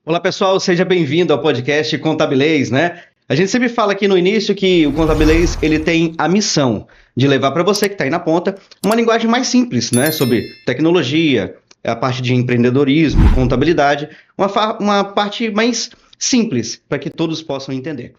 Olá pessoal, seja bem-vindo ao podcast Contabilês, né? A gente sempre fala aqui no início que o Contabilês ele tem a missão de levar para você que está aí na ponta uma linguagem mais simples, né? Sobre tecnologia, a parte de empreendedorismo, contabilidade, uma parte mais simples para que todos possam entender.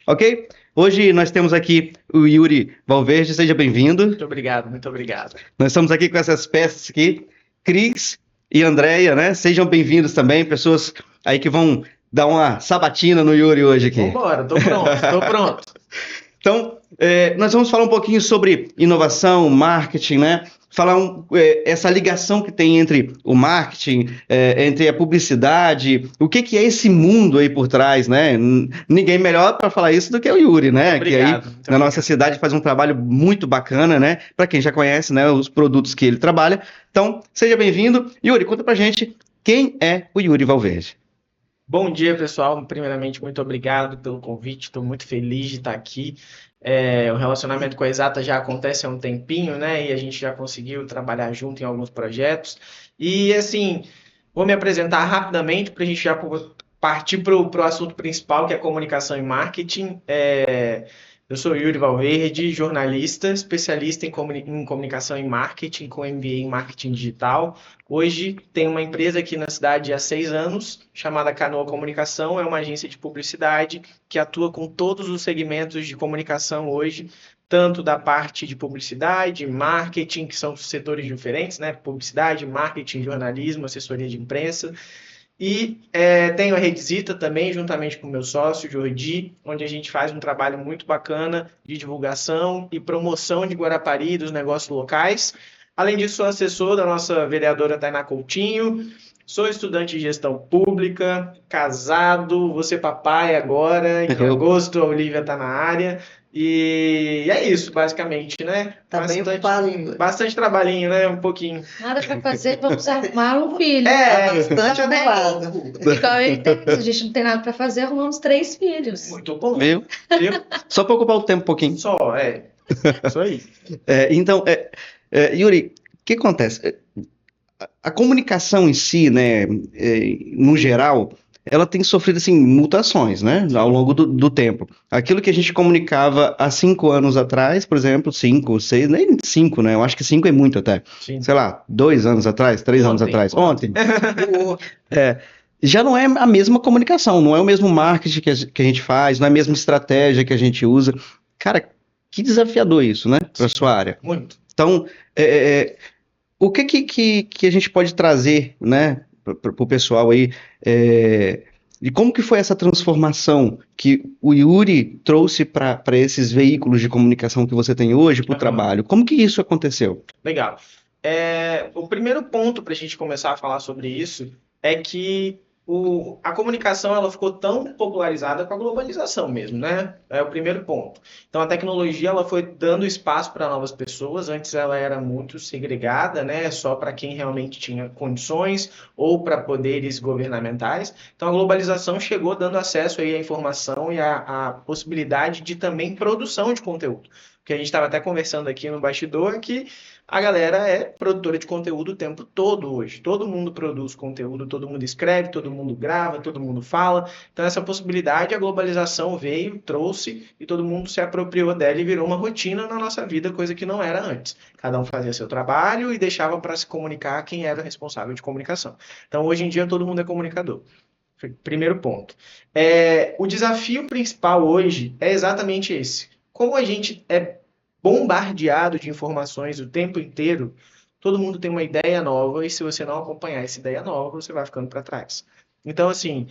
Ok? Hoje nós temos aqui o Yuri Valverde, seja bem-vindo. Muito obrigado, muito obrigado. Nós estamos aqui com essas peças aqui, Cris e Andréia, né? Sejam bem-vindos também, pessoas aí que vão dar uma sabatina no Yuri hoje aqui. Vambora, tô pronto. Então, nós vamos falar um pouquinho sobre inovação, marketing, né? Falar essa ligação que tem entre o marketing, entre a publicidade, o que é esse mundo aí por trás, né? Ninguém melhor para falar isso do que o Yuri, né? Obrigado, que aí na nossa cidade faz um trabalho muito bacana, né? Para quem já conhece, né, os produtos que ele trabalha. Então, seja bem-vindo. Yuri, conta pra gente quem é o Yuri Valverde. Bom dia, pessoal. Primeiramente, muito obrigado pelo convite. Estou muito feliz de estar aqui. O relacionamento com a Exata já acontece há um tempinho, né? E a gente já conseguiu trabalhar junto em alguns projetos. E, assim, vou me apresentar rapidamente para a gente já partir para o assunto principal, que é comunicação e marketing. Eu sou Yuri Valverde, jornalista, especialista em comunicação e marketing, com MBA em marketing digital. Hoje tem uma empresa aqui na cidade há 6 anos, chamada Canoa Comunicação, é uma agência de publicidade que atua com todos os segmentos de comunicação hoje, tanto da parte de publicidade, marketing, que são setores diferentes, né? Publicidade, marketing, jornalismo, assessoria de imprensa. E tenho a Redizita também, juntamente com o meu sócio, Jordi, onde a gente faz um trabalho muito bacana de divulgação e promoção de Guarapari e dos negócios locais. Além disso, sou assessor da nossa vereadora Tainá Coutinho, sou estudante de gestão pública, casado, vou ser papai agora, em agosto a Olivia está na área. E é isso, basicamente, né? Tá bem ocupado. Bastante trabalhinho, né? Um pouquinho. Nada para fazer, vamos arrumar um filho. Bastante ocupado. Igual a gente não tem nada para fazer, arrumamos 3 filhos. Muito bom. Viu? Só para ocupar o tempo um pouquinho. Só, Isso aí. Então, Yuri, o que acontece? A comunicação em si, né, no geral, ela tem sofrido assim, mutações, né, ao longo do tempo. Aquilo que a gente comunicava há 5 anos atrás, por exemplo, 5, 6, nem 5, né, eu acho que 5 é muito até. Sim. Sei lá, 2 anos atrás, 3 anos atrás, ontem. Já não é a mesma comunicação, não é o mesmo marketing que a gente faz, não é a mesma estratégia que a gente usa. Cara, que desafiador isso, né, para sua área. Muito. Então, o que a gente pode trazer, né, para o pessoal aí, de como que foi essa transformação que o Yuri trouxe para esses veículos de comunicação que você tem hoje para o trabalho? Como que isso aconteceu? Legal. O primeiro ponto para a gente começar a falar sobre isso é que a comunicação ela ficou tão popularizada com a globalização mesmo, né? É o primeiro ponto. Então a tecnologia ela foi dando espaço para novas pessoas. Antes ela era muito segregada, né? Só para quem realmente tinha condições ou para poderes governamentais. Então a globalização chegou dando acesso aí à informação e à possibilidade de também produção de conteúdo. Porque a gente estava até conversando aqui no bastidor que a galera é produtora de conteúdo o tempo todo hoje. Todo mundo produz conteúdo, todo mundo escreve, todo mundo grava, todo mundo fala. Então essa possibilidade a globalização veio, trouxe e todo mundo se apropriou dela e virou uma rotina na nossa vida, coisa que não era antes. Cada um fazia seu trabalho e deixava para se comunicar quem era o responsável de comunicação. Então hoje em dia todo mundo é comunicador. Primeiro ponto. O desafio principal hoje é exatamente esse. Como a gente é bombardeado de informações o tempo inteiro, todo mundo tem uma ideia nova e se você não acompanhar essa ideia nova, você vai ficando para trás. Então, assim,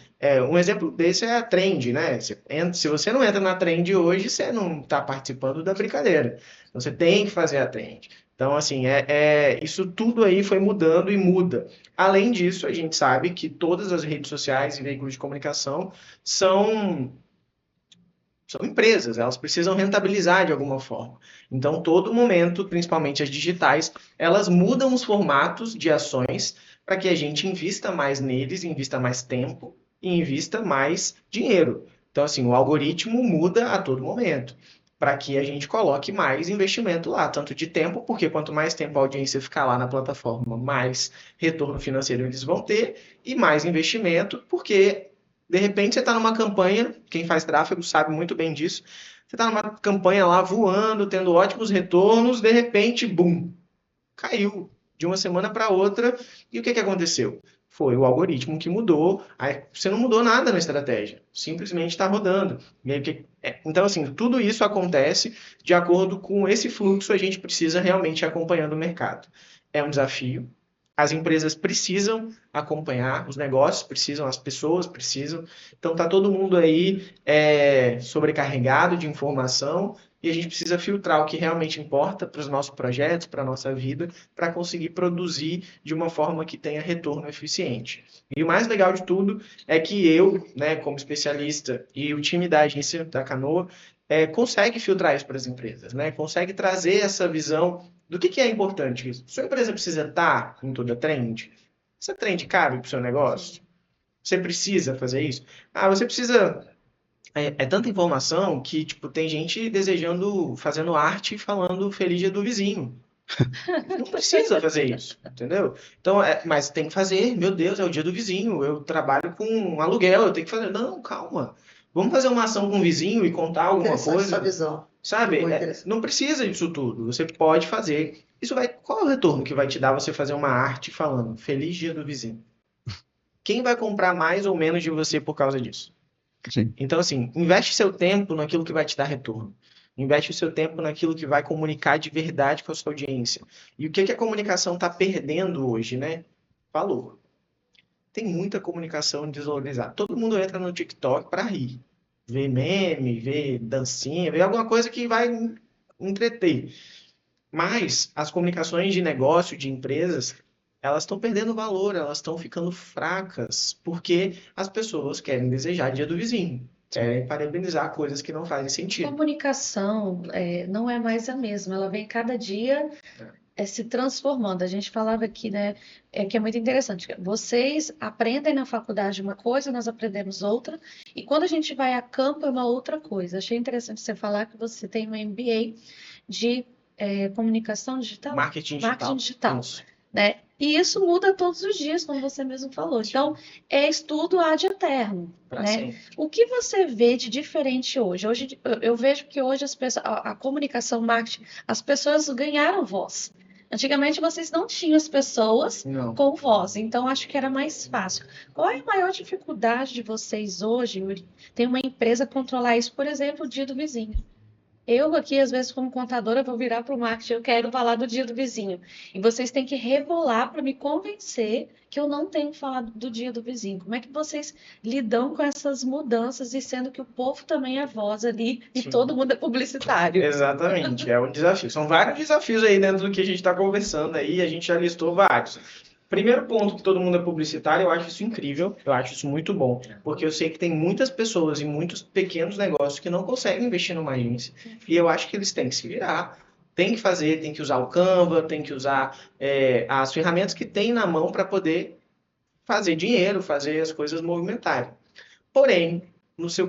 um exemplo desse é a trend, né? Se você não entra na trend hoje, você não está participando da brincadeira. Então, você tem que fazer a trend. Então, assim, isso tudo aí foi mudando e muda. Além disso, a gente sabe que todas as redes sociais e veículos de comunicação são empresas, elas precisam rentabilizar de alguma forma. Então, todo momento, principalmente as digitais, elas mudam os formatos de ações para que a gente invista mais neles, invista mais tempo e invista mais dinheiro. Então, assim, o algoritmo muda a todo momento. para que a gente coloque mais investimento lá, tanto de tempo, porque quanto mais tempo a audiência ficar lá na plataforma, mais retorno financeiro eles vão ter, e mais investimento, porque de repente você está numa campanha, quem faz tráfego sabe muito bem disso, você está numa campanha lá voando, tendo ótimos retornos, de repente, bum, caiu de uma semana para outra. E o que aconteceu? Foi o algoritmo que mudou. Aí você não mudou nada na estratégia, simplesmente está rodando. E aí, então, assim, tudo isso acontece de acordo com esse fluxo. A gente precisa realmente ir acompanhando o mercado. É um desafio. As empresas precisam acompanhar, os negócios precisam, as pessoas precisam. Então, está todo mundo aí sobrecarregado de informação e a gente precisa filtrar o que realmente importa para os nossos projetos, para a nossa vida, para conseguir produzir de uma forma que tenha retorno eficiente. E o mais legal de tudo é que eu, né, como especialista, e o time da agência da Canoa, consegue filtrar isso para as empresas, né? Consegue trazer essa visão do que é importante. Sua empresa precisa estar em toda trend? Essa trend cabe para o seu negócio? Você precisa fazer isso? Ah, você precisa... É tanta informação que, tipo, tem gente desejando, fazendo arte e falando feliz dia do vizinho. Não precisa fazer isso, entendeu? Então, mas tem que fazer, meu Deus, é o dia do vizinho, eu trabalho com um aluguel, eu tenho que fazer. Não, calma. Vamos fazer uma ação com o vizinho e contar alguma Interessante coisa. sua visão. Sabe? Muito interessante. Não precisa disso tudo. Você pode fazer. Qual é o retorno que vai te dar você fazer uma arte falando feliz dia do vizinho? Quem vai comprar mais ou menos de você por causa disso? Sim. Então, assim, investe seu tempo naquilo que vai te dar retorno. Investe o seu tempo naquilo que vai comunicar de verdade com a sua audiência. E o que a comunicação está perdendo hoje, né? Valor. Tem muita comunicação desvalorizada. Todo mundo entra no TikTok para rir. Ver meme, ver dancinha, ver alguma coisa que vai entreter. Mas as comunicações de negócio, de empresas, elas estão perdendo valor, elas estão ficando fracas, porque as pessoas querem desejar dia do vizinho, querem parabenizar coisas que não fazem sentido. Comunicação não é mais a mesma, ela vem cada dia se transformando. A gente falava aqui, né, que é muito interessante. Vocês aprendem na faculdade uma coisa, nós aprendemos outra, e quando a gente vai a campo é uma outra coisa. Achei interessante você falar que você tem um MBA de comunicação digital, Marketing digital, Isso. né? E isso muda todos os dias, como você mesmo falou. Então, é estudo ad eterno, Pra né? sempre. O que você vê de diferente hoje? Hoje eu vejo que hoje a comunicação, marketing, as pessoas ganharam voz. Antigamente vocês não tinham as pessoas Não. com voz, então acho que era mais fácil. Qual é a maior dificuldade de vocês hoje, Yuri? Tem uma empresa controlar isso, por exemplo, o dia do vizinho. Eu aqui, às vezes, como contadora, vou virar para o marketing, eu quero falar do dia do vizinho. E vocês têm que rebolar para me convencer que eu não tenho falado do dia do vizinho. Como é que vocês lidam com essas mudanças e sendo que o povo também é voz ali e Sim. todo mundo é publicitário? Exatamente, é um desafio. São vários desafios aí dentro do que a gente está conversando aí, a gente já listou vários. Primeiro ponto, que todo mundo é publicitário, eu acho isso incrível, eu acho isso muito bom, porque eu sei que tem muitas pessoas e muitos pequenos negócios que não conseguem investir numa agência, e eu acho que eles têm que se virar, tem que fazer, tem que usar o Canva, tem que usar as ferramentas que tem na mão para poder fazer dinheiro, fazer as coisas movimentarem. Porém,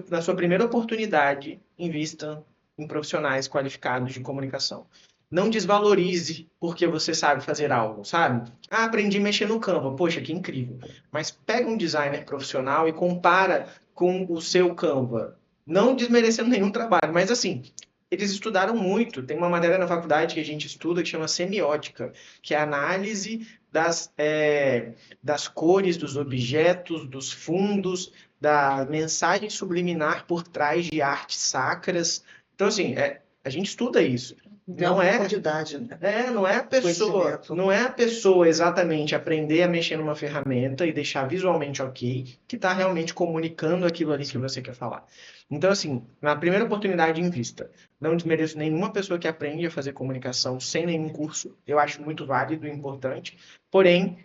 na sua primeira oportunidade, invista em profissionais qualificados de comunicação. Não desvalorize porque você sabe fazer algo, sabe? Ah, aprendi a mexer no Canva. Poxa, que incrível. Mas pega um designer profissional e compara com o seu Canva. Não desmerecendo nenhum trabalho, mas assim, eles estudaram muito. Tem uma matéria na faculdade que a gente estuda que chama semiótica, que é a análise das cores, dos objetos, dos fundos, da mensagem subliminar por trás de artes sacras. Então, assim, a gente estuda isso. Não é profundidade, né? não é a pessoa, Conhecimento. não é a pessoa exatamente aprender a mexer numa ferramenta e deixar visualmente ok, que está realmente comunicando aquilo ali que você quer falar. Então, assim, na primeira oportunidade, invista. Não desmereço nenhuma pessoa que aprende a fazer comunicação sem nenhum curso. Eu acho muito válido e importante. Porém,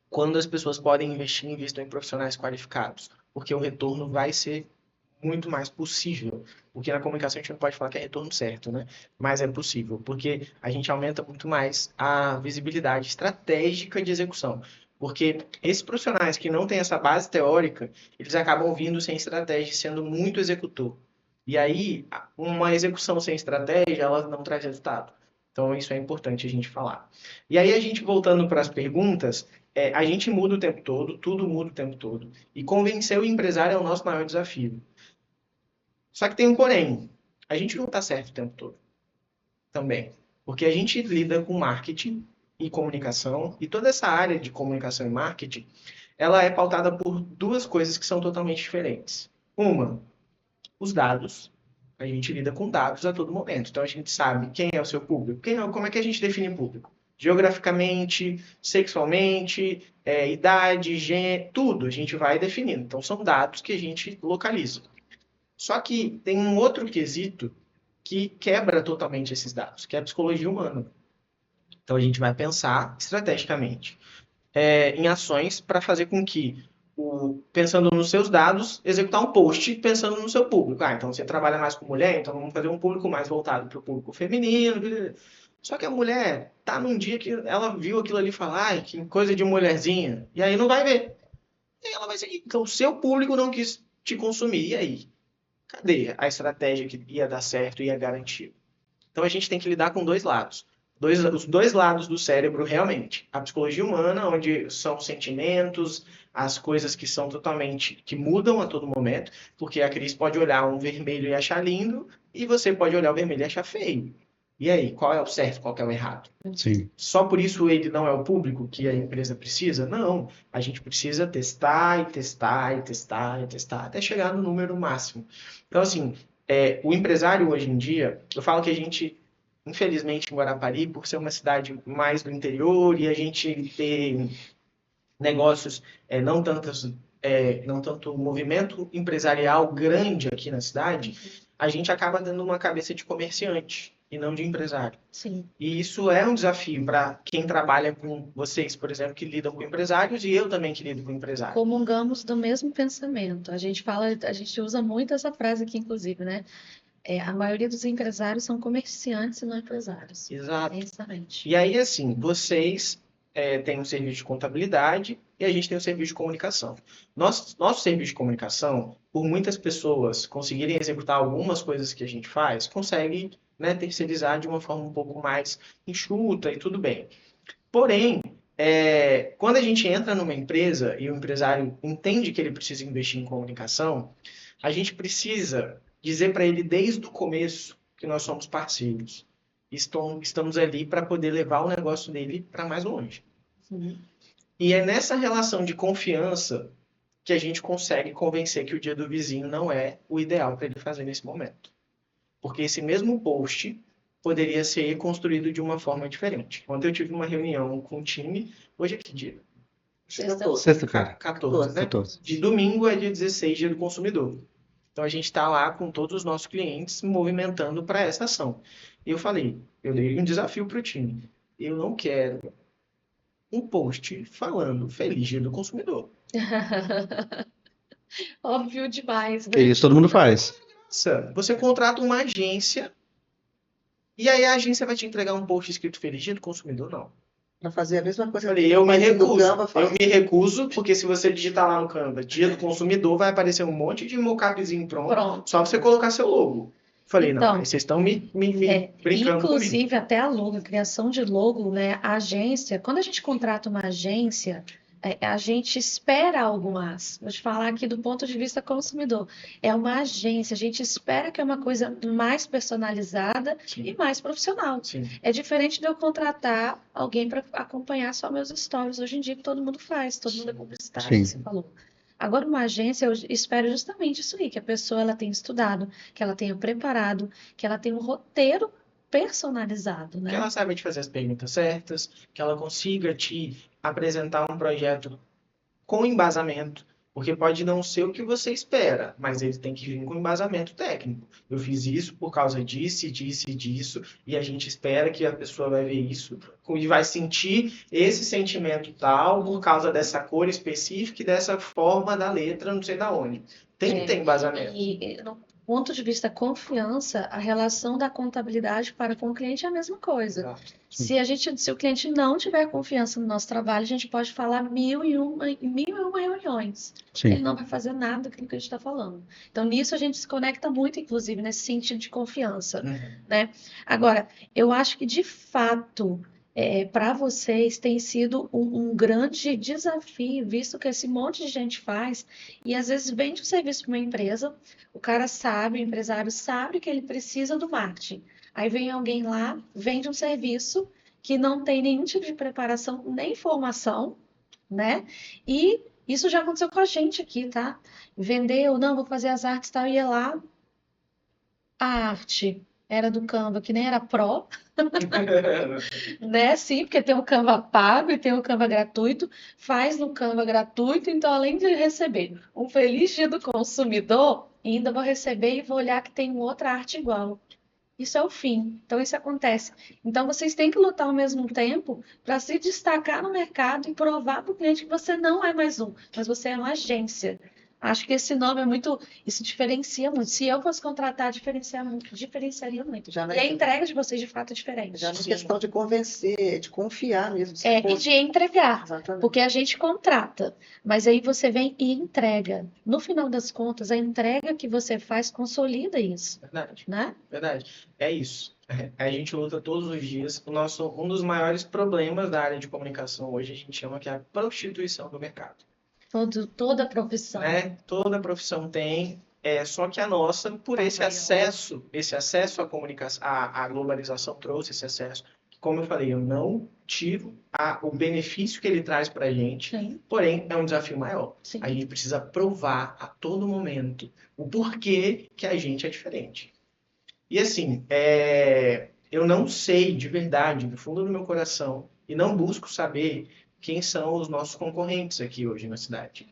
quando as pessoas podem investir, investam em profissionais qualificados, porque o retorno vai ser muito mais possível. Porque na comunicação a gente não pode falar que é retorno certo, né? Mas é possível, porque a gente aumenta muito mais a visibilidade estratégica de execução. Porque esses profissionais que não têm essa base teórica, eles acabam vindo sem estratégia, sendo muito executor. E aí, uma execução sem estratégia, ela não traz resultado. Então, isso é importante a gente falar. E aí, a gente voltando para as perguntas, a gente muda o tempo todo, tudo muda o tempo todo. E convencer o empresário é o nosso maior desafio. Só que tem um porém. A gente não está certo o tempo todo também. Porque a gente lida com marketing e comunicação, e toda essa área de comunicação e marketing, ela é pautada por duas coisas que são totalmente diferentes. Uma, os dados. A gente lida com dados a todo momento. Então a gente sabe quem é o seu público, como é que a gente define público? Geograficamente, sexualmente, idade, gênero, tudo a gente vai definindo. Então são dados que a gente localiza. Só que tem um outro quesito que quebra totalmente esses dados, que é a psicologia humana. Então a gente vai pensar estrategicamente em ações para fazer com que, pensando nos seus dados, executar um post pensando no seu público. Ah, então você trabalha mais com mulher, então vamos fazer um público mais voltado para o público feminino. Só que a mulher tá num dia que ela viu aquilo ali e fala, ai, que coisa de mulherzinha, e aí não vai ver. E aí ela vai seguir. Então o seu público não quis te consumir, e aí? Cadê a estratégia que ia dar certo e ia garantir? Então a gente tem que lidar com dois lados. Os dois lados do cérebro, realmente. A psicologia humana, onde são sentimentos, as coisas que são totalmente, que mudam a todo momento, porque a Cris pode olhar um vermelho e achar lindo, e você pode olhar o vermelho e achar feio. E aí, qual é o certo, qual é o errado? Sim. Só por isso ele não é o público que a empresa precisa? Não. A gente precisa testar e testar e testar e testar, até chegar no número máximo. Então, assim, o empresário hoje em dia, eu falo que a gente, infelizmente, em Guarapari, por ser uma cidade mais do interior e a gente ter negócios, não tanto movimento empresarial grande aqui na cidade, a gente acaba dando uma cabeça de comerciante e não de empresário. Sim. E isso é um desafio para quem trabalha com vocês, por exemplo, que lidam com empresários, e eu também que lido com empresários. Comungamos do mesmo pensamento. A gente usa muito essa frase aqui, inclusive, né? A maioria dos empresários são comerciantes e não empresários. Exato. Exatamente. E aí, assim, vocês têm um serviço de contabilidade e a gente tem um serviço de comunicação. Nosso serviço de comunicação, por muitas pessoas conseguirem executar algumas coisas que a gente faz, consegue, né, terceirizar de uma forma um pouco mais enxuta e tudo bem. Porém, quando a gente entra numa empresa e o empresário entende que ele precisa investir em comunicação, a gente precisa dizer para ele desde o começo que nós somos parceiros. Estamos ali para poder levar o negócio dele para mais longe. Sim. E é nessa relação de confiança que a gente consegue convencer que o dia do vizinho não é o ideal para ele fazer nesse momento. Porque esse mesmo post poderia ser construído de uma forma diferente. Ontem eu tive uma reunião com o time, hoje é que dia? Sexta-feira. 14, né? 14. De domingo é dia 16, dia do consumidor. Então a gente está lá com todos os nossos clientes movimentando para essa ação. E eu dei um desafio para o time. Eu não quero um post falando Feliz Dia do Consumidor. Óbvio demais, né? Isso todo mundo faz. Você contrata uma agência e aí a agência vai te entregar um post escrito Feliz Dia do Consumidor? Não. Para fazer a mesma coisa Falei, eu me mas do recuso. Canva faz. Eu me recuso, porque se você digitar lá no Canva Dia do Consumidor, vai aparecer um monte de mockupzinho pronto. Só você colocar seu logo. Falei, Então, não, vocês estão me brincando inclusive, comigo. até a logo, a criação de logo, né? A agência, quando a gente contrata uma agência, a gente espera algo mais. Vou te falar aqui do ponto de vista consumidor. É uma agência, a gente espera que é uma coisa mais personalizada Sim. e mais profissional. Sim. É diferente de eu contratar alguém para acompanhar só meus stories. Hoje em dia que todo mundo faz, todo mundo é publicitário, Sim. como você falou. Agora, uma agência, eu espero justamente isso aí, que a pessoa ela tenha estudado, que ela tenha preparado, que ela tenha um roteiro personalizado, né? Que ela saiba te fazer as perguntas certas, que ela consiga te apresentar um projeto com embasamento, porque pode não ser o que você espera, mas ele tem que vir com embasamento técnico. Eu fiz isso por causa disso, disso e disso, e a gente espera que a pessoa vai ver isso e vai sentir esse sentimento tal por causa dessa cor específica e dessa forma da letra, não sei da onde. Tem que ter embasamento. E ponto de vista confiança, a relação da contabilidade para com o cliente é a mesma coisa. Exato. Se o cliente não tiver confiança no nosso trabalho, a gente pode falar mil e uma reuniões. Ele Sim. não vai fazer nada daquilo que a gente está falando. Então, nisso a gente se conecta muito, inclusive, nesse sentido de confiança, né? Agora, eu acho que, de fato, para vocês tem sido um grande desafio, visto que esse monte de gente faz, e às vezes vende um serviço para uma empresa, o cara sabe, o empresário sabe que ele precisa do marketing. Aí vem alguém lá, vende um serviço que não tem nenhum tipo de preparação nem formação, né? E isso já aconteceu com a gente aqui, tá? Vendeu, não, vou fazer as artes e tal, ia lá, a arte era do Canva, que nem era Pro, né? Sim, porque tem o Canva pago e tem o Canva gratuito, faz no Canva gratuito, então além de receber um feliz dia do consumidor, ainda vou receber e vou olhar que tem outra arte igual. Isso é o fim. Então, isso acontece. Então, vocês têm que lutar ao mesmo tempo para se destacar no mercado e provar para o cliente que você não é mais um, mas você é uma agência. Acho que esse nome é muito. Isso diferencia muito. Se eu fosse contratar, diferenciaria muito. Já E a entrega de vocês, de fato, é diferente. Já na questão de convencer, de confiar mesmo. Se E fosse. de entregar. Exatamente. Porque a gente contrata, mas aí você vem e entrega. No final das contas, a entrega que você faz consolida isso, Verdade. né? Verdade. É isso. A gente luta todos os dias. Um dos maiores problemas da área de comunicação hoje, a gente chama que é a prostituição do mercado. Toda profissão. Né? Toda profissão tem, só que a nossa, por esse acesso à comunicação, à globalização trouxe esse acesso. Como eu falei, eu não tiro o benefício que ele traz para a gente, Sim. porém é um desafio maior. Sim. A gente precisa provar a todo momento o porquê que a gente é diferente. E assim, eu não sei de verdade, do fundo do meu coração, e não busco saber quem são os nossos concorrentes aqui hoje na cidade.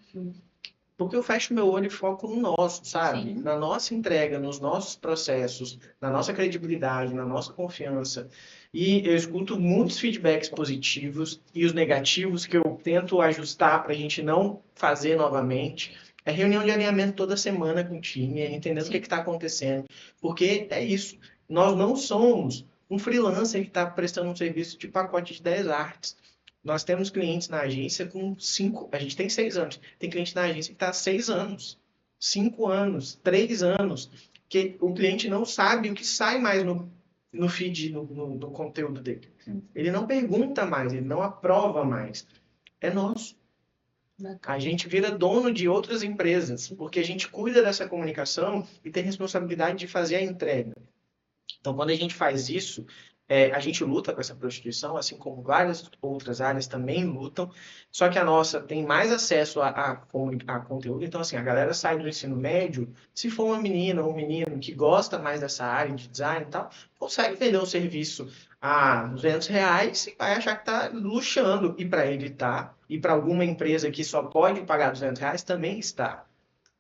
Porque eu fecho meu olho e foco no nosso, sabe? Sim. Na nossa entrega, nos nossos processos, na nossa credibilidade, na nossa confiança. E eu escuto muitos feedbacks positivos e os negativos que eu tento ajustar para a gente não fazer novamente. É reunião de alinhamento toda semana com o time, entendendo o que está acontecendo. Porque é isso. Nós não somos um freelancer que está prestando um serviço de pacote de 10 artes. Nós temos clientes na agência com 5, a gente tem 6 anos. Tem cliente na agência que está há 6 anos, 5 anos, 3 anos, que o cliente não sabe o que sai mais no feed, no conteúdo dele. Ele não pergunta mais, ele não aprova mais. É nosso. A gente vira dono de outras empresas, porque a gente cuida dessa comunicação e tem responsabilidade de fazer a entrega. Então, quando a gente faz isso, a gente luta com essa prostituição, assim como várias outras áreas também lutam, só que a nossa tem mais acesso a conteúdo. Então, assim, a galera sai do ensino médio, se for uma menina ou um menino que gosta mais dessa área de design e tal, consegue vender um serviço a R$200 e vai achar que está luxando. E para ele está, e para alguma empresa que só pode pagar R$200 também está.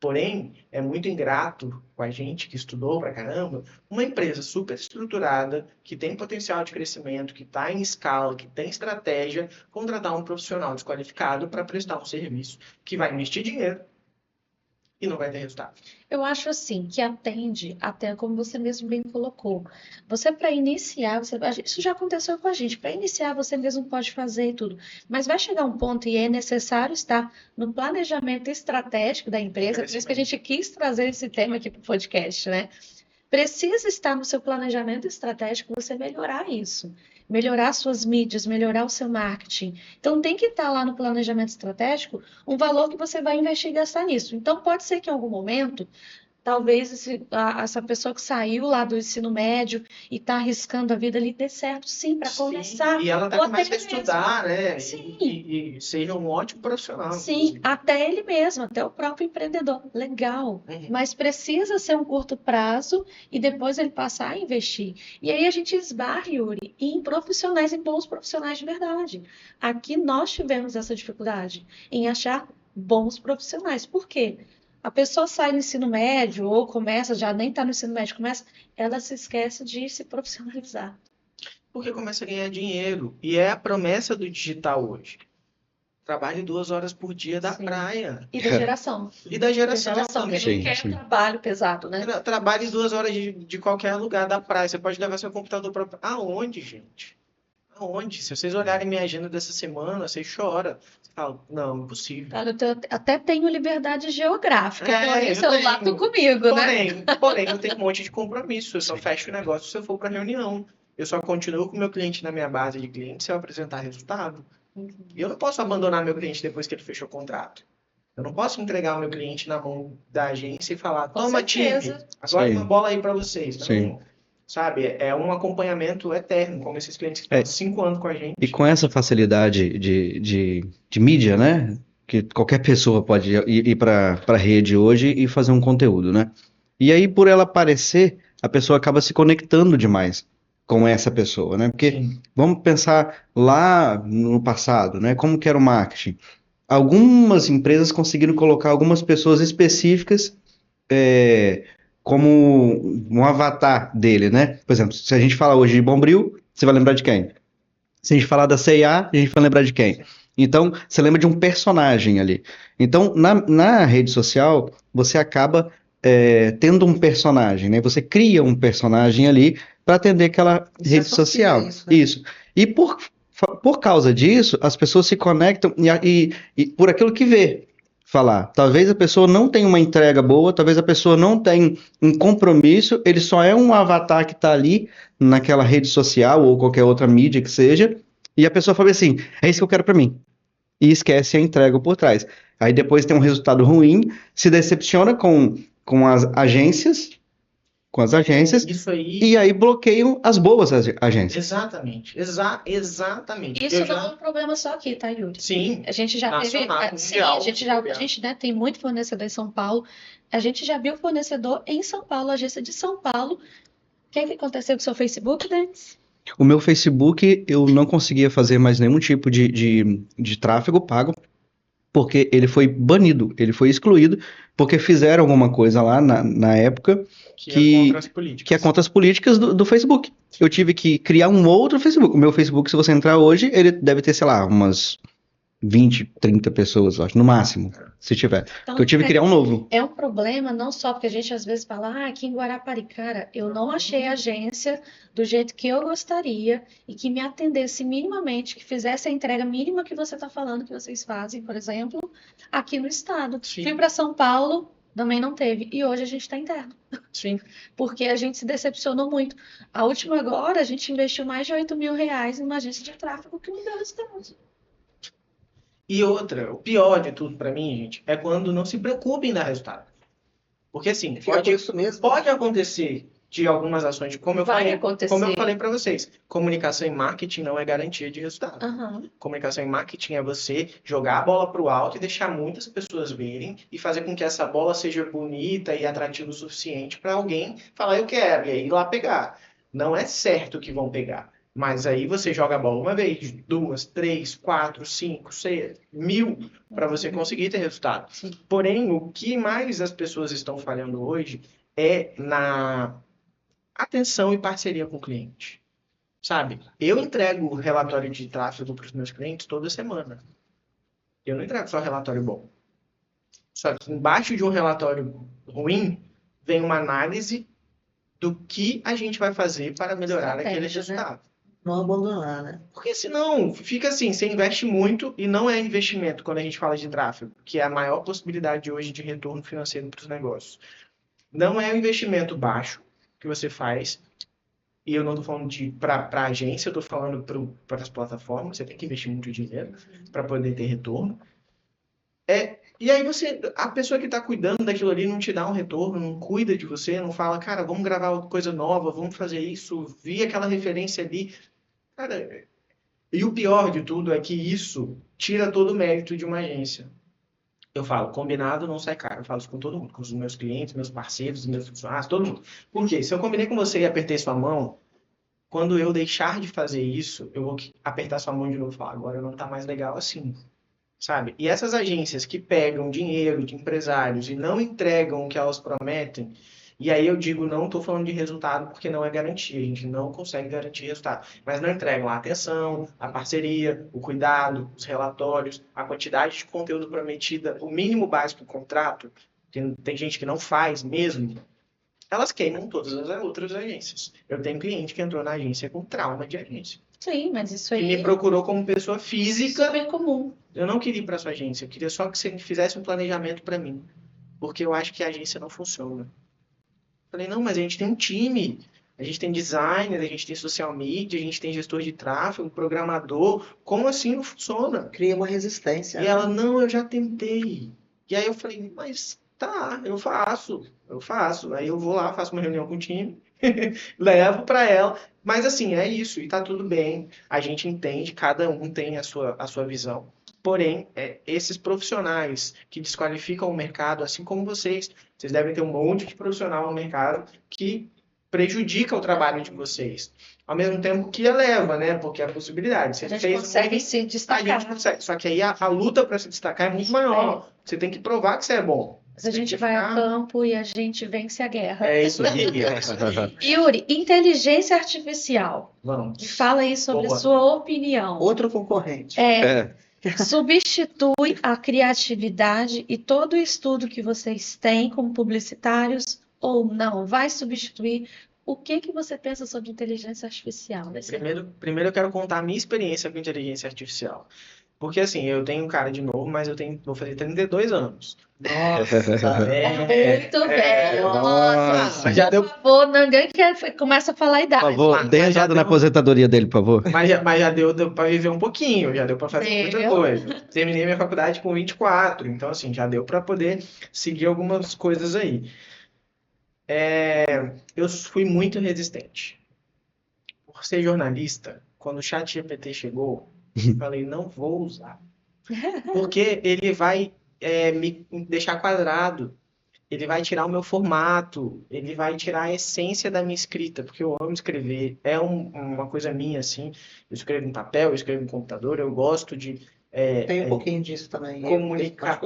Porém, é muito ingrato com a gente que estudou pra caramba, uma empresa super estruturada, que tem potencial de crescimento, que está em escala, que tem estratégia, contratar um profissional desqualificado para prestar um serviço que vai investir dinheiro e não vai ter resultado. Eu acho assim, que atende até como você mesmo bem colocou. Você, para iniciar, isso já aconteceu com a gente. Para iniciar, você mesmo pode fazer e tudo. Mas vai chegar um ponto e é necessário estar no planejamento estratégico da empresa. Por isso que a gente quis trazer esse tema aqui para o podcast, né? Precisa estar no seu planejamento estratégico você melhorar isso. Melhorar suas mídias, melhorar o seu marketing. Então, tem que estar lá no planejamento estratégico um valor que você vai investir e gastar nisso. Então, pode ser que em algum momento, talvez essa pessoa que saiu lá do ensino médio e está arriscando a vida ali dê certo, sim, para começar. E ela Ou começa a até ele estudar, né? Sim. E seja um ótimo profissional. Sim, até ele mesmo, até o próprio empreendedor. Legal. Mas precisa ser um curto prazo e depois ele passar a investir. E aí a gente esbarra, Yuri, em profissionais, em bons profissionais de verdade. Aqui nós tivemos essa dificuldade em achar bons profissionais. Por quê? A pessoa sai do ensino médio ou começa, já nem está no ensino médio, ela se esquece de se profissionalizar. Porque começa a ganhar dinheiro. E é a promessa do digital hoje. trabalhe 2 horas por dia da Sim. praia. E da geração. E da geração também. Que não Sim, quer sim. trabalho pesado, né? Trabalhe 2 horas de qualquer lugar da praia. Você pode levar seu computador para... Aonde, gente? Aonde? Se vocês olharem minha agenda dessa semana, vocês choram. Você fala, não, impossível. Cara, até tenho liberdade geográfica, porém eu o celular tenho. tá comigo, né? Porém, eu tenho um monte de compromisso. Eu só fecho o negócio se eu for para reunião. Eu só continuo com o meu cliente na minha base de clientes se eu apresentar resultado. E eu não posso abandonar meu cliente depois que ele fechou o contrato. Eu não posso entregar o meu cliente na mão da agência e falar, Com toma, time, certeza. agora Sim. uma bola aí para vocês. Não, Sim. sabe? É um acompanhamento eterno, como esses clientes que estão há 5 anos com a gente. E com essa facilidade de mídia, né? Que qualquer pessoa pode ir para a rede hoje e fazer um conteúdo, né? E aí, por ela aparecer, a pessoa acaba se conectando demais com essa pessoa, né? Porque Sim. vamos pensar lá no passado, né? Como que era o marketing? Algumas empresas conseguiram colocar algumas pessoas específicas como um avatar dele, né? Por exemplo, se a gente falar hoje de Bombril, você vai lembrar de quem? Se a gente falar da C&A, a gente vai lembrar de quem? Então, você lembra de um personagem ali. Então, na rede social, você acaba tendo um personagem, né? Você cria um personagem ali para atender aquela E se rede associa social. a isso, né? Isso. E por causa disso, as pessoas se conectam e por aquilo que vê falar. Talvez a pessoa não tenha uma entrega boa, talvez a pessoa não tenha um compromisso, ele só é um avatar que está ali naquela rede social ou qualquer outra mídia que seja, e a pessoa fala assim, é isso que eu quero para mim. E esquece a entrega por trás. Aí depois tem um resultado ruim, se decepciona com as agências, Isso aí. e aí bloqueiam as boas agências. Exatamente. Exatamente. Isso não é um problema só aqui, tá, Yuri? Sim. A gente já teve. Nacional, Sim, mundial, a gente, né, tem muito fornecedor em São Paulo. A gente já viu fornecedor em São Paulo, agência de São Paulo. O que aconteceu com o seu Facebook, Denis? O meu Facebook, eu não conseguia fazer mais nenhum tipo de tráfego pago, porque ele foi banido, ele foi excluído, porque fizeram alguma coisa lá na época Que é contra as políticas. que é contra as políticas do Facebook. Eu tive que criar um outro Facebook. O meu Facebook, se você entrar hoje, ele deve ter, sei lá, umas 20, 30 pessoas, eu acho, no máximo, se tiver. Então, Eu tive que criar um novo. é um problema não só porque a gente às vezes fala, aqui em Guarapari, cara, eu não achei agência do jeito que eu gostaria e que me atendesse minimamente, que fizesse a entrega mínima que você está falando que vocês fazem, por exemplo, aqui no estado. Sim. Fui para São Paulo, também não teve. E hoje a gente está interno. Sim. Porque a gente se decepcionou muito. A última agora, a gente investiu mais de R$8 mil em uma agência de tráfego que não deu resultado. E outra, o pior de tudo pra mim, gente, é quando não se preocupa em dar resultado. Porque assim, Fica por isso mesmo. pode acontecer de algumas ações, como eu Vai acontecer. falei para vocês, comunicação e marketing não é garantia de resultado. Aham. Comunicação e marketing é você jogar a bola para o alto e deixar muitas pessoas verem e fazer com que essa bola seja bonita e atrativa o suficiente para alguém falar eu quero e aí ir lá pegar. Não é certo que vão pegar. Mas aí você joga a bola uma vez, 2, 3, 4, 5, 6, 1000 para você conseguir ter resultado. Sim. Porém, o que mais as pessoas estão falhando hoje é na atenção e parceria com o cliente. Sabe? Eu entrego relatório de tráfego para os meus clientes toda semana. Eu não entrego só relatório bom. Só que embaixo de um relatório ruim vem uma análise do que a gente vai fazer para melhorar aquele Estratégia, né? resultado. Não abandonar, né? Porque senão fica assim, você investe muito e não é investimento quando a gente fala de tráfego, que é a maior possibilidade hoje de retorno financeiro para os negócios. Não é um investimento baixo que você faz, e eu não estou falando para a agência, eu estou falando para as plataformas, você tem que investir muito dinheiro para poder ter retorno. E aí a pessoa que está cuidando daquilo ali não te dá um retorno, não cuida de você, não fala, cara, vamos gravar coisa nova, vamos fazer isso, vi aquela referência ali. Cara, e o pior de tudo é que isso tira todo o mérito de uma agência. Eu falo, combinado não sai caro. Eu falo isso com todo mundo, com os meus clientes, meus parceiros, meus funcionários, todo mundo. Por quê? Se eu combinei com você e apertei sua mão, quando eu deixar de fazer isso, eu vou apertar sua mão de novo e falar, agora não está mais legal assim. Sabe? E essas agências que pegam dinheiro de empresários e não entregam o que elas prometem, E aí eu digo, não estou falando de resultado porque não é garantia, a gente não consegue garantir resultado. Mas não entregam a atenção, a parceria, o cuidado, os relatórios, a quantidade de conteúdo prometida, o mínimo básico do contrato, tem gente que não faz mesmo, elas queimam todas as outras agências. Eu tenho cliente que entrou na agência com trauma de agência. Sim, mas isso Que aí me procurou como pessoa é física. super comum. Eu não queria ir para sua agência, eu queria só que você fizesse um planejamento para mim, porque eu acho que a agência não funciona. Falei, não, mas a gente tem um time, a gente tem designer, a gente tem social media, a gente tem gestor de tráfego, programador, como assim não funciona? Cria uma resistência. E ela, não, eu já tentei. E aí eu falei, mas tá, eu faço. Aí eu vou lá, faço uma reunião com o time, levo para ela. Mas assim, é isso, e tá tudo bem. A gente entende, cada um tem a sua visão. Porém, esses profissionais que desqualificam o mercado, assim como vocês devem ter um monte de profissional no mercado que prejudica o trabalho de vocês. Ao mesmo tempo que eleva, né? Porque é a possibilidade. Você A gente fez consegue ruim, se a destacar. gente consegue. Só que aí a luta para se destacar é muito maior. Você tem que provar que você é bom. Mas a gente vai a campo e a gente vence a guerra. É isso aí. Yuri, inteligência artificial. Vamos. Me fala aí sobre a Boa. sua opinião. Outro concorrente. Substitui a criatividade e todo o estudo que vocês têm como publicitários ou não? Vai substituir? O que você pensa sobre inteligência artificial? Primeiro eu quero contar a minha experiência com inteligência artificial. Porque assim, eu tenho cara de novo, mas vou fazer 32 anos. Nossa. Muito velho. Nossa. Já deu, Por favor, ninguém começa a falar a Por idade. favor, mas dê já risada deu- na aposentadoria dele, por favor. mas já deu para viver um pouquinho, já deu para fazer muita Deu. coisa. Terminei minha faculdade com 24, então assim, já deu para poder seguir algumas coisas aí. Eu fui muito resistente. Por ser jornalista, quando o ChatGPT chegou, eu falei, não vou usar. Porque ele vai me deixar quadrado. Ele vai tirar o meu formato. Ele vai tirar a essência da minha escrita. Porque eu amo escrever. É uma coisa minha, assim. Eu escrevo em papel, eu escrevo em computador. Eu gosto de Tem um pouquinho disso também. comunicar.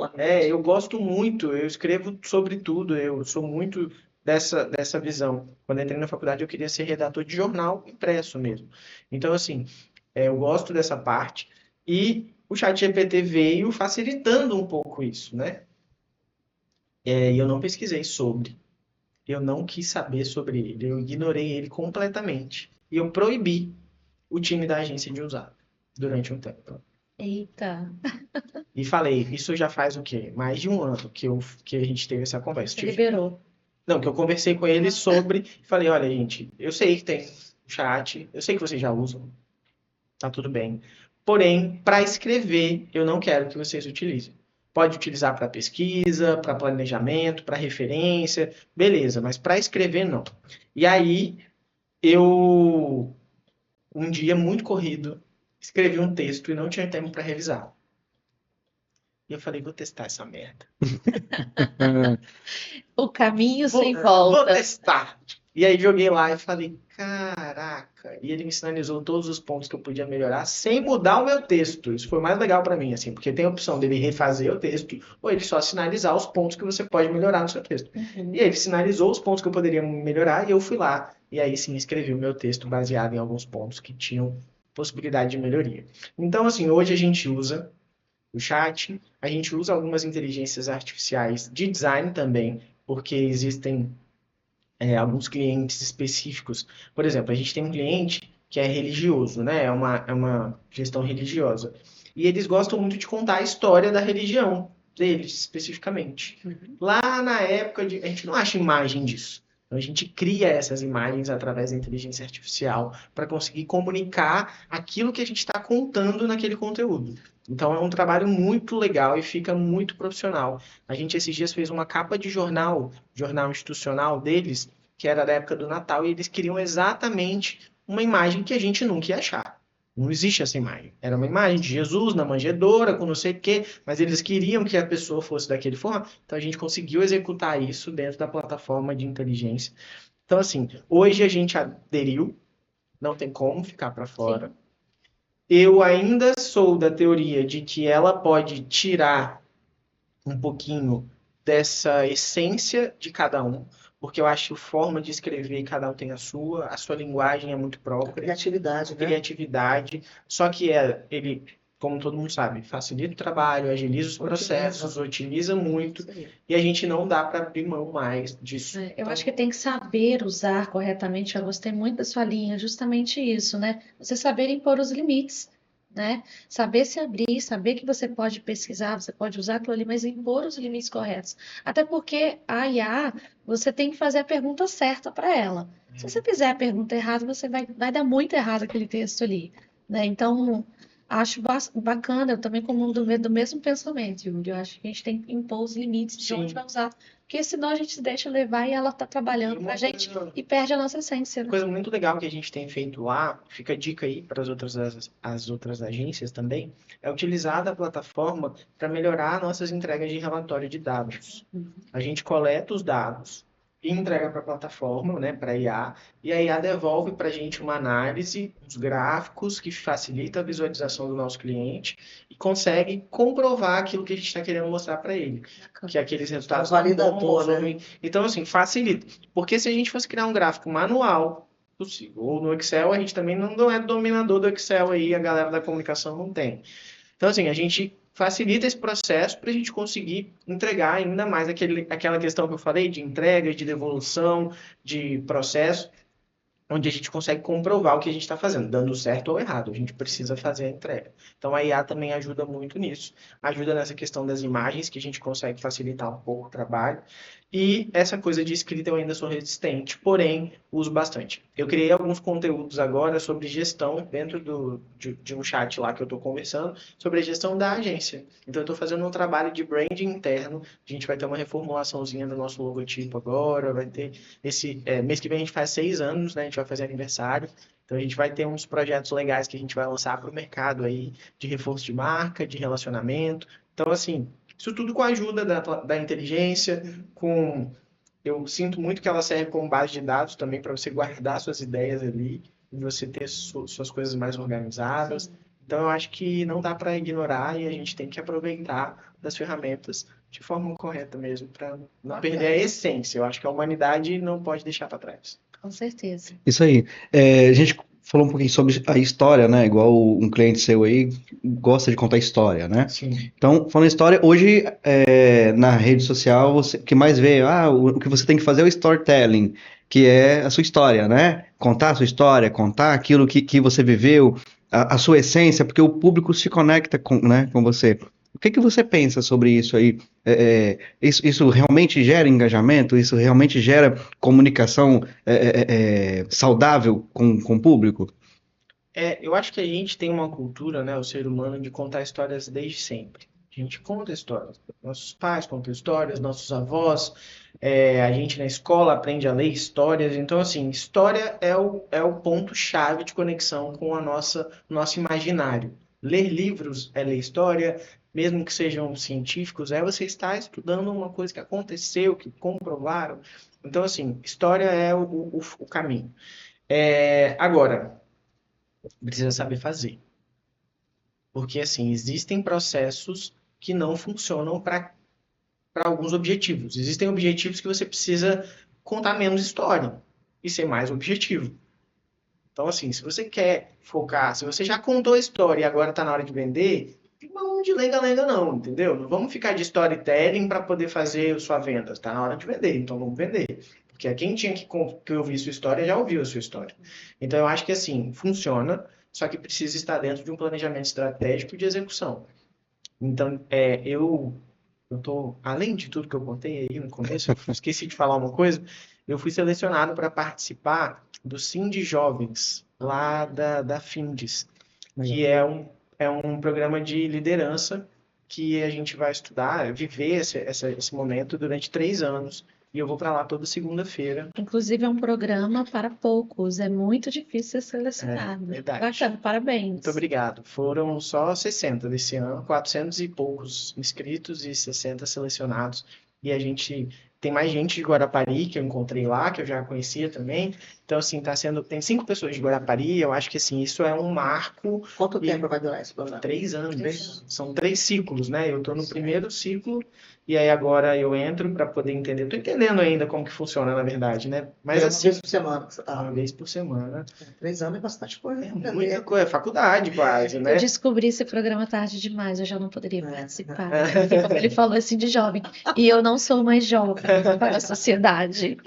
Eu gosto muito. Eu escrevo sobre tudo. Eu sou muito dessa visão. Quando eu entrei na faculdade, eu queria ser redator de jornal impresso mesmo. Então, assim, eu gosto dessa parte. E o ChatGPT veio facilitando um pouco isso, né? E eu não pesquisei sobre. Eu não quis saber sobre ele. Eu ignorei ele completamente. E eu proibi o time da agência de usar durante um tempo. Eita, E falei, isso já faz o quê? Mais de um ano que a gente teve essa conversa. você liberou. Não, que eu conversei com ele sobre. Falei, olha, gente, eu sei que tem chat, eu sei que vocês já usam. Tá tudo bem. Porém, para escrever, eu não quero que vocês utilizem. Pode utilizar para pesquisa, para planejamento, para referência, beleza, mas para escrever, não. E aí, eu, um dia muito corrido, escrevi um texto e não tinha tempo para revisar. E eu falei, vou testar essa merda. O caminho sem Vou volta. testar. E aí joguei lá e falei, caraca. E ele me sinalizou todos os pontos que eu podia melhorar sem mudar o meu texto. Isso foi mais legal para mim, assim, porque tem a opção dele refazer o texto ou ele só sinalizar os pontos que você pode melhorar no seu texto. Uhum. E aí ele sinalizou os pontos que eu poderia melhorar e eu fui lá. E aí sim escrevi o meu texto baseado em alguns pontos que tinham possibilidade de melhoria. Então, assim, hoje a gente usa o chat, a gente usa algumas inteligências artificiais de design também, porque existem alguns clientes específicos. Por exemplo, a gente tem um cliente que é religioso, né? É uma gestão religiosa. E eles gostam muito de contar a história da religião deles, especificamente. Lá na época, a gente não acha imagem disso. Então, a gente cria essas imagens através da inteligência artificial para conseguir comunicar aquilo que a gente está contando naquele conteúdo. Então, é um trabalho muito legal e fica muito profissional. A gente, esses dias, fez uma capa de jornal institucional deles, que era da época do Natal, e eles queriam exatamente uma imagem que a gente nunca ia achar. Não existe essa imagem. Era uma imagem de Jesus na manjedoura, com não sei o quê, mas eles queriam que a pessoa fosse daquele formato. Então, a gente conseguiu executar isso dentro da plataforma de inteligência. Então, assim, hoje a gente aderiu, não tem como ficar para fora. Sim. Eu ainda sou da teoria de que ela pode tirar um pouquinho dessa essência de cada um, porque eu acho que a forma de escrever, cada um tem a sua linguagem é muito própria, Criatividade, né? criatividade, só que ele, como todo mundo sabe, facilita o trabalho, agiliza os processos, otimiza muito, Isso aí. e a gente não dá para abrir mão mais disso. Eu acho que tem que saber usar corretamente. Eu gostei muito da sua linha, justamente isso, né? Você saber impor os limites, né? Saber se abrir, saber que você pode pesquisar, você pode usar aquilo ali, mas impor os limites corretos. Até porque a IA, você tem que fazer a pergunta certa para ela. Se você fizer a pergunta errada, você vai dar muito errado aquele texto ali, né? Então, acho bacana, eu também como do mesmo pensamento, Yuri. Eu acho que a gente tem que impor os limites de onde Sim. vai usar. Porque senão a gente se deixa levar e ela tá trabalhando E pra uma gente coisa- e perde a nossa essência, Uma né? coisa muito legal que a gente tem feito lá, fica a dica aí para as outras agências também, é utilizar a plataforma para melhorar nossas entregas de relatório de dados. A gente coleta os dados e entrega para a plataforma, né, para a IA, e a IA devolve para a gente uma análise, uns gráficos que facilita a visualização do nosso cliente e consegue comprovar aquilo que a gente está querendo mostrar para ele, que aqueles resultados É um estão validador, bons, né? então assim, facilita. Porque se a gente fosse criar um gráfico manual, possível, ou no Excel, a gente também não é dominador do Excel aí, a galera da comunicação não tem. Então, assim, a gente facilita esse processo para a gente conseguir entregar ainda mais aquela questão que eu falei de entrega, de devolução, de processo, onde a gente consegue comprovar o que a gente está fazendo, dando certo ou errado. A gente precisa fazer a entrega. Então, a IA também ajuda muito nisso. Ajuda nessa questão das imagens, que a gente consegue facilitar um pouco o trabalho. E essa coisa de escrita eu ainda sou resistente, porém, uso bastante. Eu criei alguns conteúdos agora sobre gestão dentro de um chat lá que eu estou conversando, sobre a gestão da agência. Então, eu estou fazendo um trabalho de branding interno. A gente vai ter uma reformulaçãozinha do nosso logotipo agora, vai ter mês que vem a gente faz 6 anos, né? A gente vai fazer aniversário. Então a gente vai ter uns projetos legais que a gente vai lançar para o mercado aí, de reforço de marca, de relacionamento. Então, assim, isso tudo com a ajuda da inteligência, eu sinto muito que ela serve como base de dados também para você guardar suas ideias ali e você ter suas coisas mais organizadas. Então eu acho que não dá para ignorar e a gente tem que aproveitar das ferramentas de forma correta mesmo, para não perder a essência. Eu acho que a humanidade não pode deixar para trás. Com certeza. Isso aí. A gente falou um pouquinho sobre a história, né? Igual um cliente seu aí gosta de contar história, né? Sim. Então, falando em história, hoje na rede social, o que mais vê, o que você tem que fazer é o storytelling, que é a sua história, né? Contar a sua história, contar aquilo que você viveu, a sua essência, porque o público se conecta né, com você. O que você pensa sobre isso aí? Isso realmente gera engajamento? Isso realmente gera comunicação saudável com o público? Eu acho que a gente tem uma cultura, né, o ser humano, de contar histórias desde sempre. A gente conta histórias. Nossos pais contam histórias, nossos avós, a gente na escola aprende a ler histórias. Então, assim, história é o ponto-chave de conexão com nosso imaginário. Ler livros é ler história, mesmo que sejam científicos, você estar estudando uma coisa que aconteceu, que comprovaram. Então, assim, história é o caminho. Agora, precisa saber fazer. Porque, assim, existem processos que não funcionam para alguns objetivos. Existem objetivos que você precisa contar menos história e ser mais objetivo. Então, assim, se você quer focar, se você já contou a história e agora está na hora de vender, não de lenga-lenga não, entendeu? Não vamos ficar de storytelling para poder fazer sua venda. Está na hora de vender, então vamos vender. Porque quem tinha que ouvir sua história já ouviu a sua história. Então, eu acho que, assim, funciona, só que precisa estar dentro de um planejamento estratégico de execução. Então, além de tudo que eu contei aí no começo, eu esqueci de falar uma coisa, eu fui selecionado para participar do Cindy Jovens, lá da Findes, que é um programa de liderança que a gente vai estudar, viver esse momento durante 3 anos. E eu vou para lá toda segunda-feira. Inclusive, é um programa para poucos, é muito difícil ser selecionado. Verdade. Bacana, parabéns. Muito obrigado. Foram só 60 desse ano, 400 e poucos inscritos e 60 selecionados. E a gente tem mais gente de Guarapari que eu encontrei lá, que eu já conhecia também. Então, Então, assim, tem 5 pessoas de Guarapari, eu acho que, assim, isso é um marco. Quanto E- tempo vai durar esse programa? 3 anos. 3 anos. São 3 ciclos, né? Eu estou no primeiro ciclo e aí agora eu entro para poder entender. Estou entendendo ainda como que funciona, na verdade, né? Mas É uma assim, vez por semana que você tá uma lá. vez por semana. 3 anos é bastante coisa. É pra muita aprender. coisa, é faculdade quase, Eu né? descobri esse programa tarde demais, eu já não poderia É. participar. Porque como ele falou assim de jovem, e eu não sou mais jovem para a sociedade.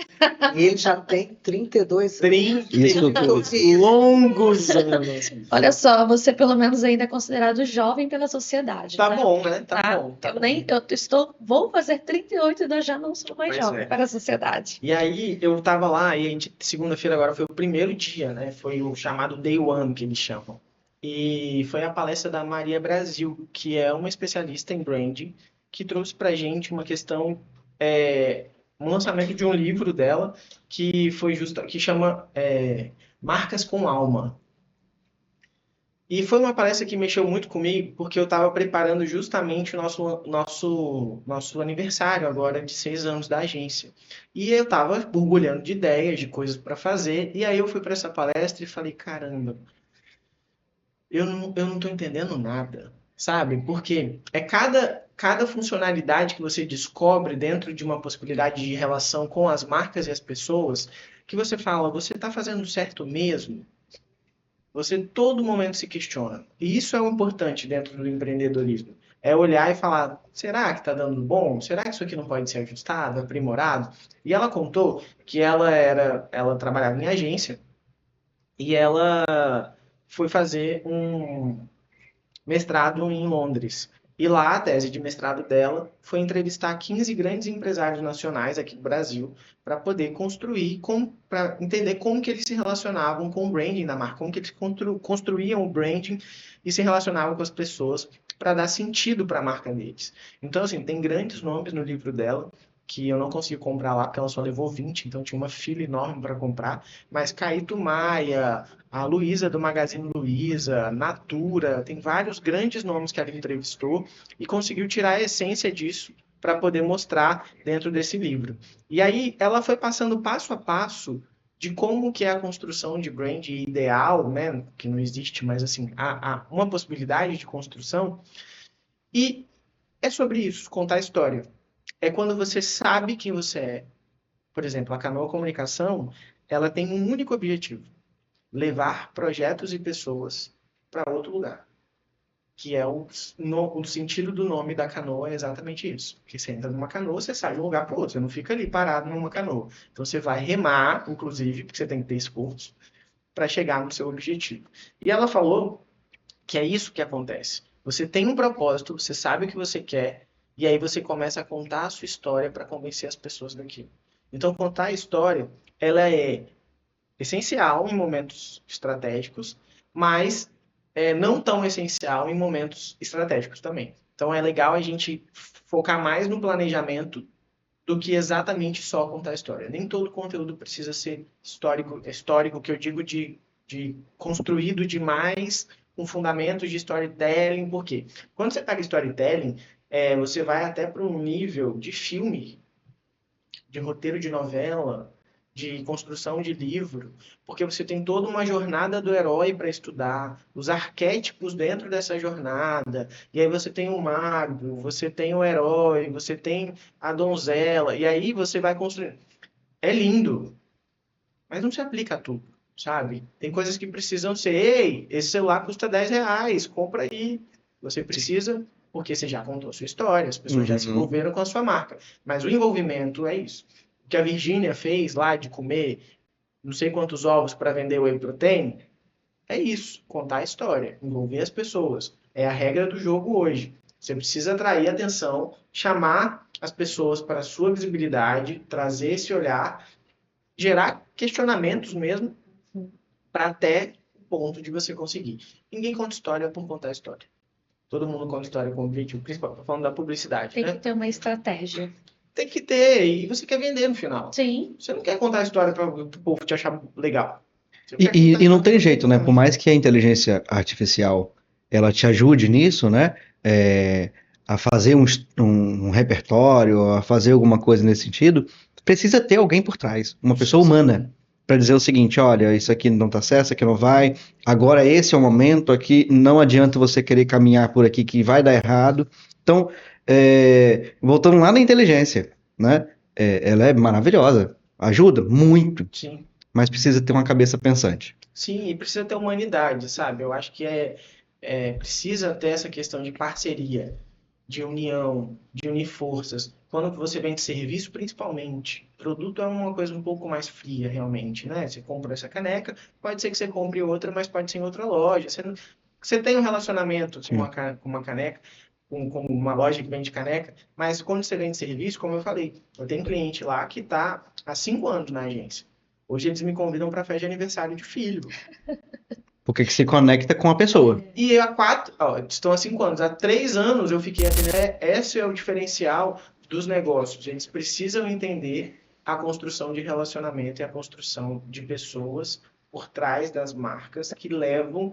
E ele já tem 32 anos. 30 Isso tudo. longos anos. Olha só, você pelo menos ainda é considerado jovem pela sociedade, Tá tá? bom, né? Tá Tá? bom. Tá Eu bom. nem, eu estou, vou fazer 38 e eu já não sou mais Pois jovem é. para a sociedade. E aí eu tava lá e a gente, segunda-feira agora foi o primeiro dia, né? Foi o chamado Day One que eles chamam. E foi a palestra da Maria Brasil, que é uma especialista em branding, que trouxe pra gente uma questão, um lançamento de um livro dela que que chama Marcas com Alma. E foi uma palestra que mexeu muito comigo, porque eu estava preparando justamente o nosso aniversário agora de 6 anos da agência. E eu estava borbulhando de ideias, de coisas para fazer, e aí eu fui para essa palestra e falei, caramba, eu não estou entendendo nada, sabe? Porque é cada funcionalidade que você descobre dentro de uma possibilidade de relação com as marcas e as pessoas, que você fala, você está fazendo certo mesmo? Você todo momento se questiona. E isso é o importante dentro do empreendedorismo. É olhar e falar, será que está dando bom? Será que isso aqui não pode ser ajustado, aprimorado? E ela contou que ela trabalhava em agência e ela foi fazer um mestrado em Londres. E lá, a tese de mestrado dela foi entrevistar 15 grandes empresários nacionais aqui do Brasil para poder para entender como que eles se relacionavam com o branding da marca, como que eles construíam o branding e se relacionavam com as pessoas para dar sentido para a marca deles. Então, assim, tem grandes nomes no livro dela que eu não consegui comprar lá porque ela só levou 20, então tinha uma fila enorme para comprar, mas Caíto Maia, a Luísa do Magazine Luiza, Natura, tem vários grandes nomes que ela entrevistou e conseguiu tirar a essência disso para poder mostrar dentro desse livro. E aí ela foi passando passo a passo de como que é a construção de brand ideal, né, que não existe, mas assim, há uma possibilidade de construção, e é sobre isso, contar a história. É quando você sabe quem você é. Por exemplo, a Canoa Comunicação, ela tem um único objetivo: levar projetos e pessoas para outro lugar. Que é o sentido do nome da canoa, é exatamente isso. Porque você entra numa canoa, você sai de um lugar para o outro, você não fica ali parado numa canoa. Então você vai remar, inclusive, porque você tem que ter esforço, para chegar no seu objetivo. E ela falou que é isso que acontece. Você tem um propósito, você sabe o que você quer, e aí você começa a contar a sua história para convencer as pessoas daquilo. Então, contar a história, ela é essencial em momentos estratégicos, mas não tão essencial em momentos estratégicos também. Então, é legal a gente focar mais no planejamento do que exatamente só contar a história. Nem todo conteúdo precisa ser histórico, que eu digo de construído demais com fundamentos de storytelling. Por quê? Quando você pega storytelling, você vai até para um nível de filme, de roteiro de novela, de construção de livro, porque você tem toda uma jornada do herói para estudar, os arquétipos dentro dessa jornada, e aí você tem o mago, você tem o herói, você tem a donzela, e aí você vai construindo. É lindo, mas não se aplica a tudo, sabe? Tem coisas que precisam ser, ei, esse celular custa R$10, compra aí. Você precisa, porque você já contou a sua história, as pessoas já se envolveram com a sua marca. Mas o envolvimento é isso. O que a Virgínia fez lá de comer não sei quantos ovos para vender whey protein, é isso, contar a história, envolver as pessoas. É a regra do jogo hoje. Você precisa atrair atenção, chamar as pessoas para a sua visibilidade, trazer esse olhar, gerar questionamentos mesmo, para até o ponto de você conseguir. Ninguém conta história por contar história. Todo mundo conta história com o objetivo principal. Estou falando da publicidade, Tem né? que ter uma estratégia. Tem que ter, e você quer vender no final. Sim. Você não quer contar a história para o povo te achar legal. E não tem jeito, né? Por mais que a inteligência artificial ela te ajude nisso, né? A fazer um repertório, a fazer alguma coisa nesse sentido, precisa ter alguém por trás, uma pessoa humana, para dizer o seguinte, olha, isso aqui não tá certo, isso aqui não vai, agora esse é o momento aqui, não adianta você querer caminhar por aqui que vai dar errado. Então, voltando lá na inteligência, né? Ela é maravilhosa, ajuda muito, Sim. mas precisa ter uma cabeça pensante. Sim, e precisa ter humanidade, sabe? Eu acho que precisa ter essa questão de parceria, de união, de unir forças. Quando você vende serviço, principalmente, produto é uma coisa um pouco mais fria, realmente, né? Você compra essa caneca, pode ser que você compre outra, mas pode ser em outra loja. Você tem um relacionamento com uma caneca, com uma loja que vende caneca, mas quando você vende serviço, como eu falei, eu tenho um cliente lá que está há 5 anos na agência. Hoje eles me convidam para festa de aniversário de filho. Porque que se conecta com a pessoa. E estão há 5 anos. Há 3 anos eu fiquei atendendo. Esse é o diferencial dos negócios. Eles precisam entender a construção de relacionamento e a construção de pessoas por trás das marcas que levam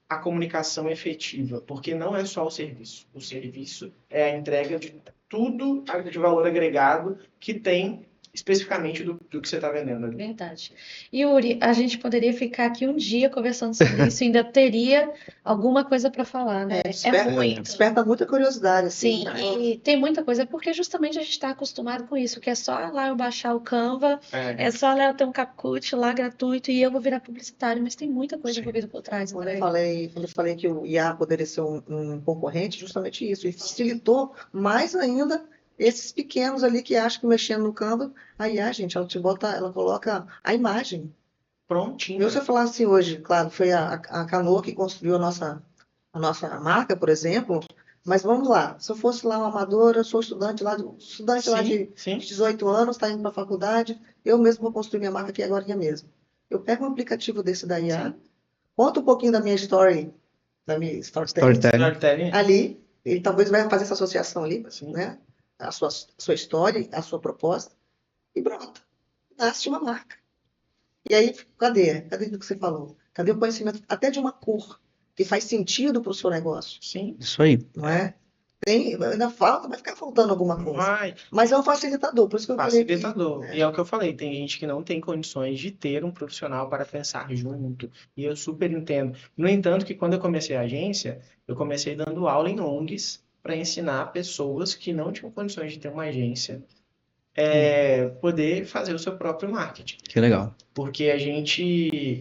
a comunicação efetiva. Porque não é só o serviço. O serviço é a entrega de tudo de valor agregado que tem especificamente do que você está vendendo ali. Verdade. Yuri, a gente poderia ficar aqui um dia conversando sobre isso e ainda teria alguma coisa para falar, né? Desperta muita curiosidade, assim. Sim, Né? e tem muita coisa, porque justamente a gente está acostumado com isso, que é só lá eu baixar o Canva, é só lá eu ter um CapCut lá gratuito e eu vou virar publicitário, mas tem muita coisa envolvida por trás. Quando Né? eu falei que o IA poderia ser um concorrente, justamente isso. E facilitou mais ainda esses pequenos ali que acham que mexendo no Canva, a IA, gente, ela coloca a imagem. Prontinho. Se eu falar assim hoje, claro, foi a Canoa que construiu a nossa marca, por exemplo, mas vamos lá, se eu fosse lá uma amadora, eu sou estudante lá de 18 anos, está indo para a faculdade, eu mesmo vou construir minha marca aqui agora mesmo. Eu pego um aplicativo desse da IA, conto um pouquinho da minha storytelling ali, ele talvez vai fazer essa associação ali, né? A sua história, a sua proposta, e pronto, nasce uma marca. E aí, cadê o que você falou? Cadê o conhecimento até de uma cor que faz sentido para o seu negócio? Sim. Isso aí. Não é? Ainda vai ficar faltando alguma coisa. Mas é um facilitador, por isso que eu falei. Facilitador. E é o que eu falei, tem gente que não tem condições de ter um profissional para pensar junto. E eu super entendo. No entanto, que quando eu comecei a agência, eu comecei dando aula em ONGs para ensinar pessoas que não tinham condições de ter uma agência poder fazer o seu próprio marketing. Que legal. Porque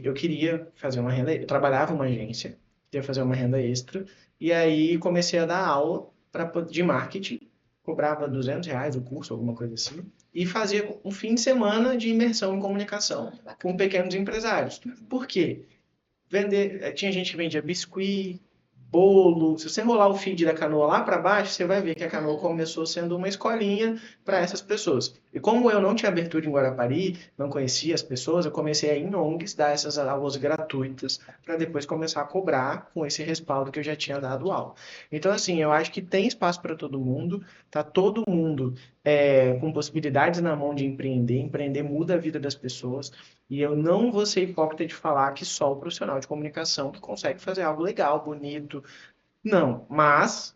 eu queria fazer uma renda, eu trabalhava em uma agência, queria fazer uma renda extra, e aí comecei a dar aula de marketing, cobrava R$200 o curso, alguma coisa assim, e fazia um fim de semana de imersão em comunicação com pequenos empresários. Por quê? Tinha gente que vendia biscuit, bolo. Se você rolar o feed da Canoa lá para baixo, você vai ver que a Canoa começou sendo uma escolinha para essas pessoas. E como eu não tinha abertura em Guarapari, não conhecia as pessoas, eu comecei a ir em ONGs dar essas aulas gratuitas para depois começar a cobrar com esse respaldo que eu já tinha dado aula. Então, assim, eu acho que tem espaço para todo mundo, tá todo mundo com possibilidades na mão de empreender. Empreender muda a vida das pessoas. E eu não vou ser hipócrita de falar que só o profissional de comunicação que consegue fazer algo legal, bonito. Não, mas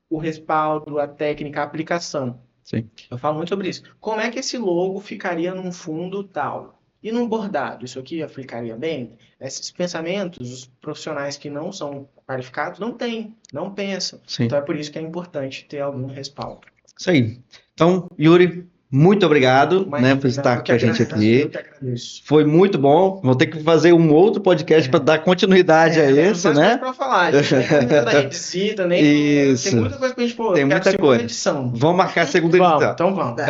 o respaldo, a técnica, a aplicação. Sim. Eu falo muito sobre isso. Como é que esse logo ficaria num fundo tal? E num bordado? Isso aqui ficaria bem? Esses pensamentos, os profissionais que não são qualificados não têm, não pensam. Sim. Então é por isso que é importante ter algum respaldo. Isso aí. Então, Yuri, muito obrigado, por estar com a gente aqui. Eu que agradeço. Foi muito bom. Vou ter que fazer um outro podcast para dar continuidade a esse, né? Para falar, a gente nem da revisita, Isso. Tem muita coisa pra gente pôr. Tem muita coisa. Edição. Vamos marcar a segunda edição. Então vamos.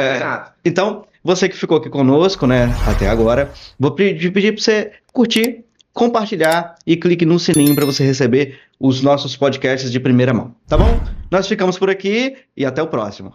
Então, você que ficou aqui conosco, até agora, vou pedir para você curtir, compartilhar e clique no sininho para você receber os nossos podcasts de primeira mão, tá bom? Nós ficamos por aqui e até o próximo.